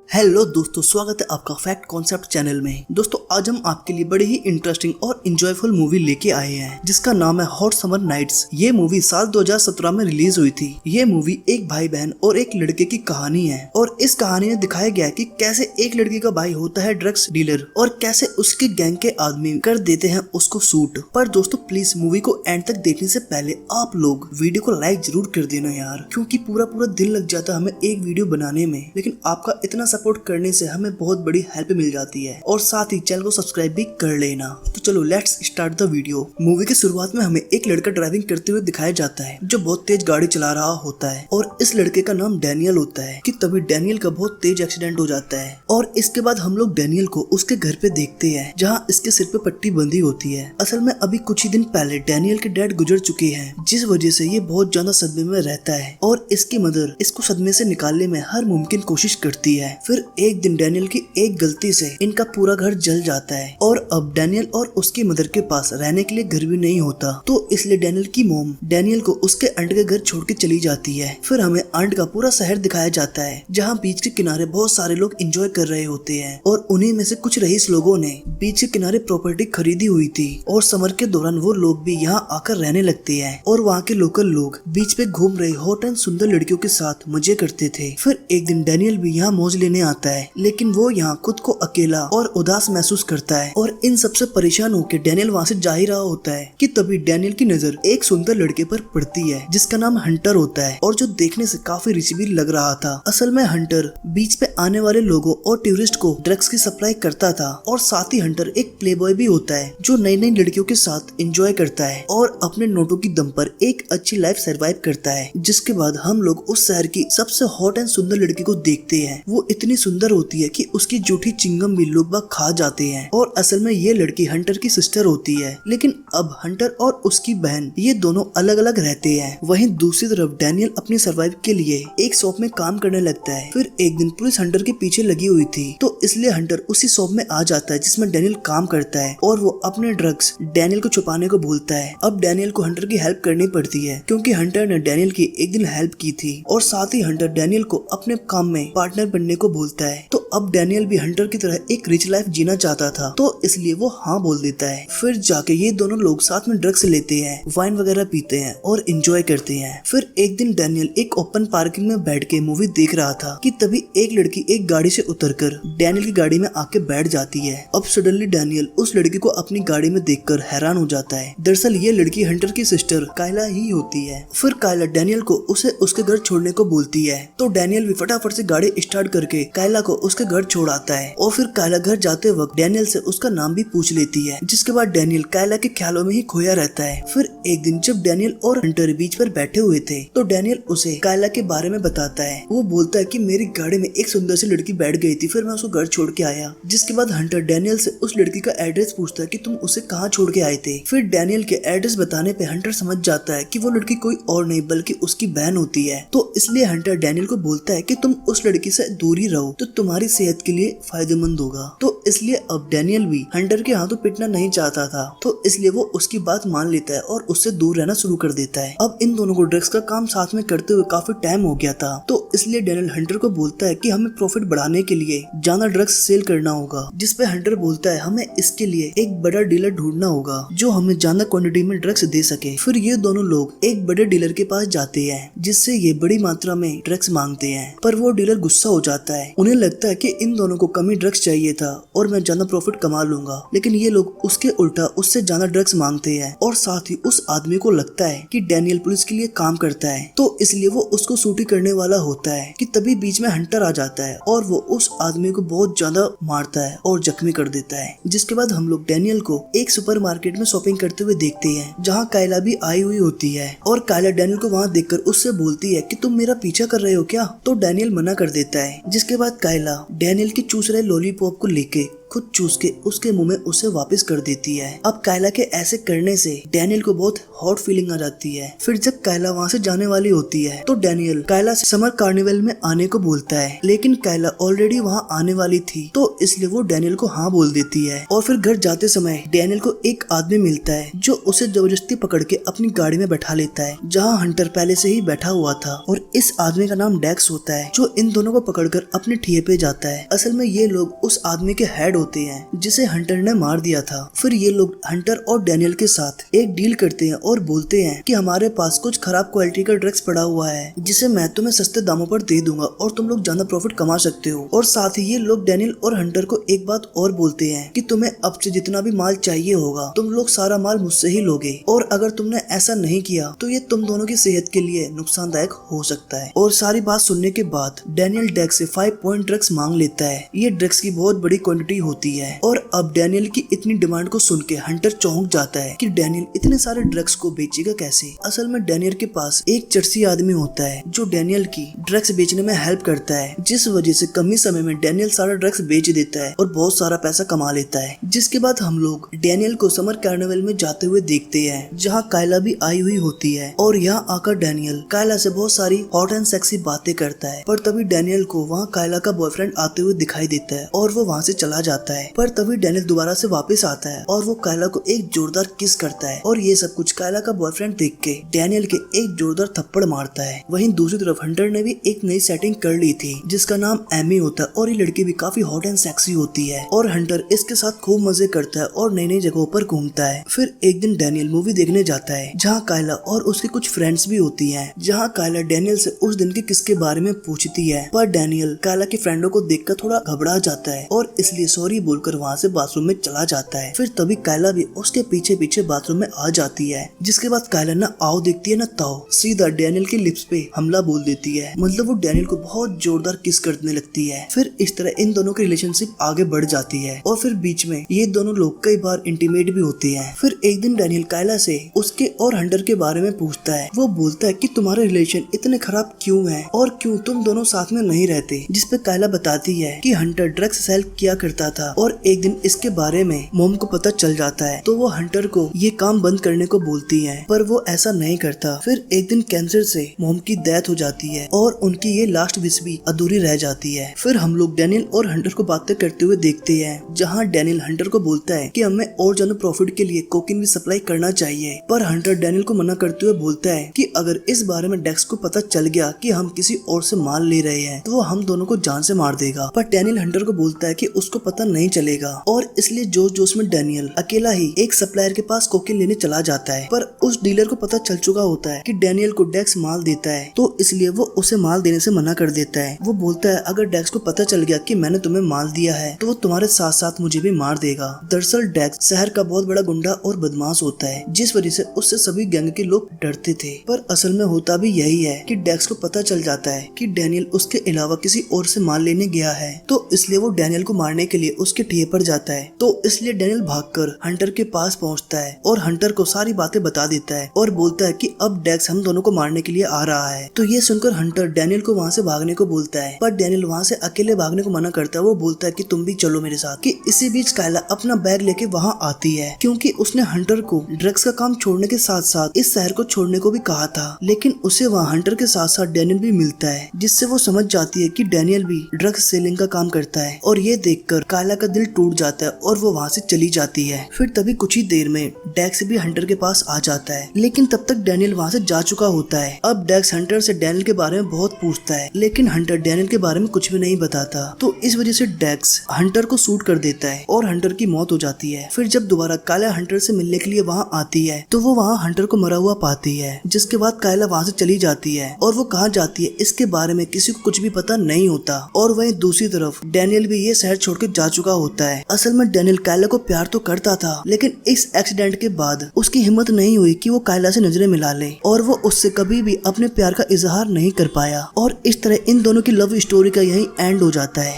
Hello दोस्तों, स्वागत है आपका फैक्ट कॉन्सेप्ट चैनल में। दोस्तों आज हम आपके लिए बड़ी ही इंटरेस्टिंग और इंजॉयफुल मूवी लेके आए हैं जिसका नाम है हॉट समर नाइट्स। ये मूवी साल 2017 में रिलीज हुई थी। ये मूवी एक भाई बहन और एक लड़के की कहानी है और इस कहानी में दिखाया गया है कि कैसे एक लड़के का भाई होता है ड्रग्स डीलर और कैसे उसके गैंग के आदमी कर देते हैं उसको सूट। पर दोस्तों प्लीज मूवी को एंड तक देखने से पहले आप लोग वीडियो को लाइक जरूर कर देना यार, क्योंकि पूरा दिन लग जाता है हमें एक वीडियो बनाने में, लेकिन आपका इतना सपोर्ट करने से हमें बहुत बड़ी हेल्प मिल जाती है। और साथ ही चैनल को सब्सक्राइब भी कर लेना। तो चलो let's start the video. Movie के शुरुआत में हमें एक लड़का ड्राइविंग करते हुए दिखाया जाता है जो बहुत तेज गाड़ी चला रहा होता है और इस लड़के का नाम डैनियल होता है कि तभी डैनियल का बहुत तेज एक्सीडेंट हो जाता है और इसके बाद हम लोग डैनियल को उसके घर पे देखते हैं जहाँ इसके सिर पे पट्टी बंधी होती है। असल में अभी कुछ ही दिन पहले डैनियल के डैड गुजर चुके हैं, जिस वजह से ये बहुत ज्यादा सदमे में रहता है और इसकी मदर इसको सदमे से निकालने में हर मुमकिन कोशिश करती है। फिर एक दिन डैनियल की एक गलती से इनका पूरा घर जल जाता है और अब डैनियल और उसकी मदर के पास रहने के लिए घर भी नहीं होता, तो इसलिए डैनियल की मॉम डैनियल को उसके आंट के घर छोड़ के चली जाती है। फिर हमें आंट का पूरा शहर दिखाया जाता है जहाँ बीच के किनारे बहुत सारे लोग एंजॉय कर रहे होते हैं और उन्हीं में से कुछ रईस लोगों ने बीच के किनारे प्रॉपर्टी खरीदी हुई थी और समर के दौरान वो लोग भी यहाँ आकर रहने लगते हैं और वहाँ के लोकल लोग बीच पे घूम रहे हॉट एंड सुंदर लड़कियों के साथ मजे करते थे। फिर एक दिन डैनियल भी यहाँ मौज लेने आता है, लेकिन वो यहाँ खुद को अकेला और उदास महसूस करता है और इन सबसे परेशान होकर डैनियल वहाँ से जा ही रहा होता है कि तभी डैनियल की नजर एक सुंदर लड़के पर पड़ती है जिसका नाम हंटर होता है और जो देखने से काफी रिच भी लग रहा था। असल में हंटर बीच पे आने वाले लोगों और टूरिस्ट को ड्रग्स की सप्लाई करता था और साथ ही हंटर एक प्लेबॉय भी होता है जो नई नई लड़कियों के साथ एंजॉय करता है और अपने नोटों की दम पर एक अच्छी लाइफ सर्वाइव करता है। जिसके बाद हम लोग उस शहर की सबसे हॉट एंड सुंदर लड़की को देखते हैं। वो इतनी सुंदर होती है कि उसकी जूठी चिंगम भी लोग बाग खा जाते हैं और असल में ये लड़की हंटर की सिस्टर होती है, लेकिन अब हंटर और उसकी बहन ये दोनों अलग अलग रहते हैं। वहीं दूसरी तरफ डैनियल अपनी सर्वाइव के लिए एक शॉप में काम करने लगता है। फिर एक दिन पुलिस हंटर के पीछे लगी हुई थी, तो इसलिए हंटर उसी शॉप में आ जाता है जिसमें डैनियल काम करता है और वो अपने ड्रग्स डैनियल को छुपाने को बोलता है। अब डैनियल को हंटर की हेल्प करनी पड़ती है क्योंकि हंटर ने डैनियल की एक दिन हेल्प की थी और साथ ही हंटर डैनियल को अपने काम में पार्टनर बनने को बोलता है। तो अब डैनियल भी हंटर की तरह एक रिच लाइफ जीना चाहता था, तो इसलिए वो हाँ बोल देता है। फिर जाके ये दोनों लोग साथ में ड्रग्स लेते हैं, वाइन वगैरह पीते हैं और एंजॉय करते हैं। फिर एक दिन डैनियल एक ओपन पार्किंग में बैठ के मूवी देख रहा था कि तभी एक लड़की एक गाड़ी से उतरकर डैनियल की गाड़ी में आके बैठ जाती है। अब सडनली डैनियल उस लड़की को अपनी गाड़ी में देखकर हैरान हो जाता है। दरअसल ये लड़की हंटर की सिस्टर कायला ही होती है। फिर कायला डैनियल को उसे उसके घर छोड़ने को बोलती है, तो डैनियल भी फटाफट से गाड़ी स्टार्ट करके कायला को उसके घर छोड़ आता है और फिर कायला घर जाते वक्त डैनियल से उसका नाम भी पूछ लेती है। जिसके बाद डैनियल कायला के ख्यालों में ही खोया रहता है। फिर एक दिन जब डैनियल और हंटर बीच पर बैठे हुए थे तो डैनियल उसे कायला के बारे में बताता है। वो बोलता है कि मेरी गाड़ी में एक सुंदर सी लड़की बैठ गई थी, फिर मैं उसको घर छोड़ के आया। जिसके बाद हंटर डैनियल से उस लड़की का एड्रेस पूछता है कि तुम उसे कहाँ छोड़ के आए थे। फिर डैनियल के एड्रेस बताने पे हंटर समझ जाता है कि वो लड़की कोई और नहीं बल्कि उसकी बहन होती है, तो इसलिए हंटर डैनियल को बोलता है कि तुम उस लड़की से दूर ही रहो तो तुम्हारी सेहत के लिए फायदेमंद होगा। तो इसलिए अब डैनियल भी हंटर के हाथों पिटना नहीं चाहता था, तो इसलिए वो उसकी बात मान लेता है और उससे दूर रहना शुरू कर देता है। अब इन दोनों को ड्रग्स का काम साथ में करते हुए काफी टाइम हो गया था, तो इसलिए डैनियल हंटर को बोलता है कि हमें प्रॉफिट बढ़ाने के लिए ज्यादा ड्रग्स सेल करना होगा। जिसपे हंटर बोलता है हमें इसके लिए एक बड़ा डीलर ढूंढना होगा जो हमें ज्यादा क्वांटिटी में ड्रग्स दे सके। फिर ये दोनों लोग एक बड़े डीलर के पास जाते हैं जिससे ये बड़ी मात्रा में ड्रग्स मांगते हैं, पर वो डीलर गुस्सा हो जाता है। उन्हें लगता है कि इन दोनों को कम ही ड्रग्स चाहिए था और मैं ज्यादा प्रॉफिट कमा लूंगा, लेकिन ये लोग उसके उल्टा उससे ज्यादा ड्रग्स मांगते हैं और साथ ही उस आदमी को लगता है कि डैनियल पुलिस के लिए काम करता है, तो इसलिए वो उसको शूटिंग करने वाला होता है कि तभी बीच में हंटर आ जाता है और वो उस आदमी को बहुत ज्यादा मारता है और जख्मी कर देता है। जिसके बाद हम लोग डैनियल को एक सुपरमार्केट में शॉपिंग करते हुए देखते हैं जहाँ कायला भी आई हुई होती है और कायला डैनियल को वहाँ देखकर उससे बोलती है कि तुम मेरा पीछा कर रहे हो क्या, तो डैनियल मना कर देता है। जिसके बाद कायला डैनियल के चूस रहे लॉलीपॉप को लेके खुद चूस के उसके मुंह में उसे वापस कर देती है। अब कायला के ऐसे करने से डैनियल को बहुत हॉट फीलिंग आ जाती है। फिर जब कायला वहाँ से जाने वाली होती है तो डैनियल कायला से समर कार्निवल में आने को बोलता है, लेकिन कायला ऑलरेडी वहाँ आने वाली थी तो इसलिए वो डैनियल को हाँ बोल देती है। और फिर घर जाते समय डैनियल को एक आदमी मिलता है जो उसे जबरदस्ती पकड़ के अपनी गाड़ी में बैठा लेता है जहाँ हंटर पहले से ही बैठा हुआ था। और इस आदमी का नाम डेक्स होता है जो इन दोनों को पकड़कर अपने ठिये पे जाता है। असल में ये लोग उस आदमी के हेड होते हैं जिसे हंटर ने मार दिया था। फिर ये लोग हंटर और डैनियल के साथ एक डील करते हैं और बोलते हैं कि हमारे पास कुछ खराब क्वालिटी का ड्रग्स पड़ा हुआ है जिसे मैं तुम्हें सस्ते दामों पर दे दूंगा और तुम लोग ज्यादा प्रॉफिट कमा सकते हो। और साथ ही ये लोग डैनियल और हंटर को एक बात और बोलते हैं कि तुम्हें अब से जितना भी माल चाहिए होगा तुम लोग सारा माल मुझसे ही लोगे, और अगर तुमने ऐसा नहीं किया तो ये तुम दोनों की सेहत के लिए नुकसानदायक हो सकता है। और सारी बात सुनने के बाद डैनियल डेक्स से 5 पॉइंट ड्रग्स मांग लेता है। ये ड्रग्स की बहुत बड़ी क्वांटिटी होती है और अब डैनियल की इतनी डिमांड को सुन के हंटर चौंक जाता है कि डैनियल इतने सारे ड्रग्स को बेचेगा कैसे। असल में डैनियल के पास एक चर्सी आदमी होता है जो डैनियल की ड्रग्स बेचने में हेल्प करता है, जिस वजह से कम ही समय में डैनियल सारा ड्रग्स बेच देता है और बहुत सारा पैसा कमा लेता है। जिसके बाद हम लोग डैनियल को समर कार्निवल में जाते हुए देखते हैं जहाँ कायला भी आई हुई होती है। और यहाँ आकर डैनियल कायला से बहुत सारी हॉट एंड सेक्सी बातें करता है, पर तभी डैनियल को वहाँ कायला का बॉयफ्रेंड आते हुए दिखाई देता है और वो वहाँ से चला जाता है। पर तभी डैनियल दोबारा से वापस आता है और वो कायला को एक जोरदार किस करता है। और ये सब कुछ कायला का बॉयफ्रेंड देख के डैनियल के एक जोरदार थप्पड़ मारता है। वहीं दूसरी तरफ हंटर ने भी एक नई सेटिंग कर ली थी जिसका नाम एमी होता है और ये लड़की भी काफी हॉट एंड सेक्सी होती है और हंटर इसके साथ खूब मजे करता है और नई नई जगहों पर घूमता है। फिर एक दिन डैनियल मूवी देखने जाता है जहाँ कायला और उसके कुछ फ्रेंड्स भी होती हैं, जहाँ कायला डैनियल से उस दिन के किसके बारे में पूछती है, पर डैनियल कायला के फ्रेंडों को देखकर थोड़ा घबरा जाता है और इसलिए सॉरी बोलकर वहाँ से बाथरूम में चला जाता है। फिर तभी कायला भी उसके पीछे पीछे बाथरूम में आ जाती है, जिसके बाद कायला न आओ देखती है न ताओ, सीधा डैनियल के लिप्स पे हमला बोल देती है। मतलब वो डैनियल को बहुत जोरदार किस करने लगती है। फिर इस तरह इन दोनों की रिलेशनशिप आगे बढ़ जाती है और फिर बीच में ये दोनों लोग कई बार इंटीमेट भी होते हैं। फिर एक दिन डैनियल कायला से उसके और हंटर के बारे में पूछता है। वो बोलता है कि तुम्हारे रिलेशन इतने खराब क्यों हैं और क्यों तुम दोनों साथ में नहीं रहते, जिसपे कायला बताती है कि हंटर ड्रग्स सेल किया करता था और एक दिन इसके बारे में मॉम को पता चल जाता है तो वो हंटर को ये काम बंद करने को बोलती है, पर वो ऐसा नहीं करता। फिर एक दिन कैंसर से मॉम की डेथ हो जाती है और उनकी ये लास्ट विश भी अधूरी रह जाती है। फिर हम लोग डैनियल और हंटर को बातें करते हुए देखते हैं जहाँ डैनियल हंटर को बोलता है कि हमें और ज्यादा प्रॉफिट के लिए कोकीन भी सप्लाई करना चाहिए, पर हंटर डैनियल को मना करते हुए बोलता है कि अगर इस बारे में डेक्स को पता चल गया कि हम किसी और से माल ले रहे हैं तो वो हम दोनों को जान से मार देगा। पर डैनियल हंटर को बोलता है कि उसको पता नहीं चलेगा और इसलिए जोश जोश में डैनियल अकेला ही एक सप्लायर के पास कोकीन लेने चला जाता है। पर उस डीलर को पता चल चुका होता है कि डैनियल को डेक्स माल देता है तो इसलिए वो उसे माल देने से मना कर देता है। वो बोलता है अगर डेक्स को पता चल गया कि मैंने तुम्हें माल दिया है तो वो तुम्हारे साथ साथ मुझे भी मार देगा। दरअसल डेक्स शहर का बहुत बड़ा गुंडा और बदमाश होता है, जिस वजह से उससे सभी गैंग के लोग डरते थे। पर असल में होता भी यही है कि डेक्स को पता चल जाता है कि डैनियल उसके अलावा किसी और से माल लेने गया है, तो इसलिए वो डैनियल को मारने के लिए उसके ठिये पर जाता है। तो इसलिए डैनियल भागकर हंटर के पास पहुंचता है और हंटर को सारी बातें बता देता है और बोलता है कि अब डेक्स हम दोनों को मारने के लिए आ रहा है। तो ये सुनकर हंटर डैनियल को वहाँ से भागने को बोलता है, पर डैनियल वहाँ से अकेले भागने को मना करता है। वो बोलता है कि तुम भी चलो मेरे साथ। कि इसी बीच कायला अपना बैग लेके वहाँ आती है क्योंकि उसने हंटर को ड्रग्स का काम छोड़ने के साथ साथ इस शहर को छोड़ने को भी कहा था, लेकिन उसे वहाँ हंटर के साथ साथ डैनियल भी मिलता है, जिससे वो समझ जाती है कि डैनियल भी ड्रग्स सेलिंग का काम करता है। और ये देखकर कायला का दिल टूट जाता है और वो वहाँ से चली जाती है। फिर तभी कुछ ही देर में डेक्स भी हंटर के पास आ जाता है, लेकिन तब तक डैनियल वहाँ से जा चुका होता है। अब डेक्स हंटर से डैनियल के बारे में बहुत पूछता है, लेकिन हंटर डैनियल के बारे में कुछ भी नहीं बताता। तो इस वजह से डेक्स हंटर को शूट कर देता है और हंटर की मौत हो जाती है। फिर जब दोबारा कायला हंटर से मिलने के लिए वहाँ आती है तो वो वहाँ हंटर को मरा हुआ पाती है, जिसके बाद कायला वहाँ से चली जाती है और वो कहाँ जाती है इसके बारे में किसी को कुछ भी पता नहीं होता। और वहीं दूसरी तरफ डैनियल भी ये शहर छोड़ के जा चुका होता है। असल में डैनियल कायला को प्यार तो करता था, लेकिन इस एक्सीडेंट के बाद उसकी हिम्मत नहीं हुई कि वो कायला से नजरें मिला ले और वो उससे कभी भी अपने प्यार का इजहार नहीं कर पाया। और इस तरह इन दोनों की लव स्टोरी का यही एंड हो जाता है।